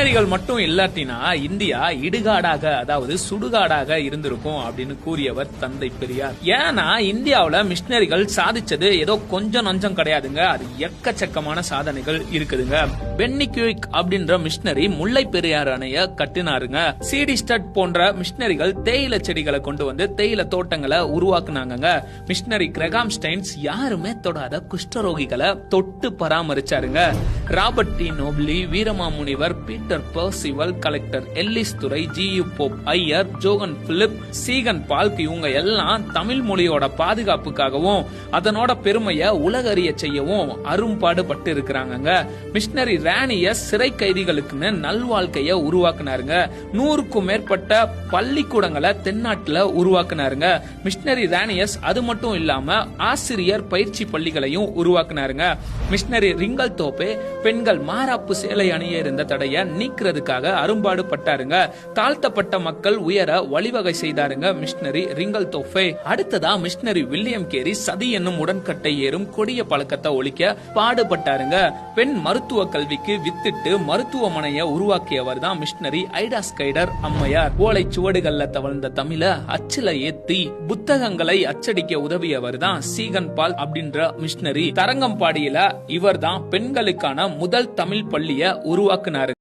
மிஷினரிகள் மட்டும் இல்லாட்டினா இந்தியா இடுகாடாக, அதாவது சுடுகாடாக இருந்திருக்கும் அப்படின்னு கூறியவர் தந்தை பெரியார். ஏன்னா இந்தியாவுல மிஷினரிகள் சாதிச்சது ஏதோ கொஞ்சம் நஞ்சம் கிடையாதுங்க, அது எக்கச்சக்கமான சாதனைகள் இருக்குதுங்க. பென்னி குயிக் அப்படின்ற மிஷினரி முல்லை பெரியார் அணைய கட்டினாருங்க. சீடிஸ்டட் போன்ற மிஷினரிகள் தேயிலை செடிகளை கொண்டு வந்து தேயிலை தோட்டங்களை உருவாக்குனாங்க. மிஷினரி கிரகாம் ஸ்டைன்ஸ் யாருமே தொடாத குஷ்டரோகிகளை தொட்டு பராமரிச்சாருங்க. Robert de Nobili, Veeramamunivar, Peter Percival, collector Ellis Durai, G U. Pope Iyer, Johann Philipp, Ziegenbalg இவங்க எல்லாம் தமிழ் மொழியோட பாதுகாப்புக்காகவும் அதனோட பெருமையை உலகறிய செய்யவும் அரும்பாடுபட்டு இருக்கிறாங்க. மிஷினரி ராணியஸ் சிறை கைதிகளுக்குன்னு நல்வாழ்க்கைய உருவாக்குனாருங்க. 100க்கும் மேற்பட்ட பள்ளிக்கூடங்களை தென்னாட்டுல உருவாக்குனாருங்க. மிஷினரி ராணியஸ் அது மட்டும் இல்லாம ஆசிரியர் பயிற்சி பள்ளிகளையும் உருவாக்குனாருங்க. மிஷினரி ரிங்கல் தோப்பே பெண்கள் மாராப்பு சேலை அணிய இருந்த தடைய நீக்கிறதுக்காக அரும்பாடுபட்டாருங்க. தாழ்த்தப்பட்ட மக்கள் உயர வழிவகை செய்தாருங்க மிஷினரி ரிங்கல் தோப்பே. அடுத்ததா மிஷினரி வில்லியம் கேரி சதி என்னும் உடன்கட்டை ஏறும் கொடிய பழக்கத்தை ஒழிக்க பாடுபட்டாருங்க. பெண் மருத்துவ கல்விக்கு வித்திட்டு மருத்துவமனையை உருவாக்கியவர் தான் மிஷினரி ஐடா ஸ்கைடர் அம்மையார். ஓலை சுவடுகள்ல தவழ்ந்த தமிழ அச்சில ஏத்தி புத்தகங்களை அச்சடிக்க உதவியவர் தான் சீகன் பால் அப்படின்ற மிஷினரி. தரங்கம்பாடியில இவர் தான் பெண்களுக்கான முதல் தமிழ் பள்ளிய உருவாக்குனாரு.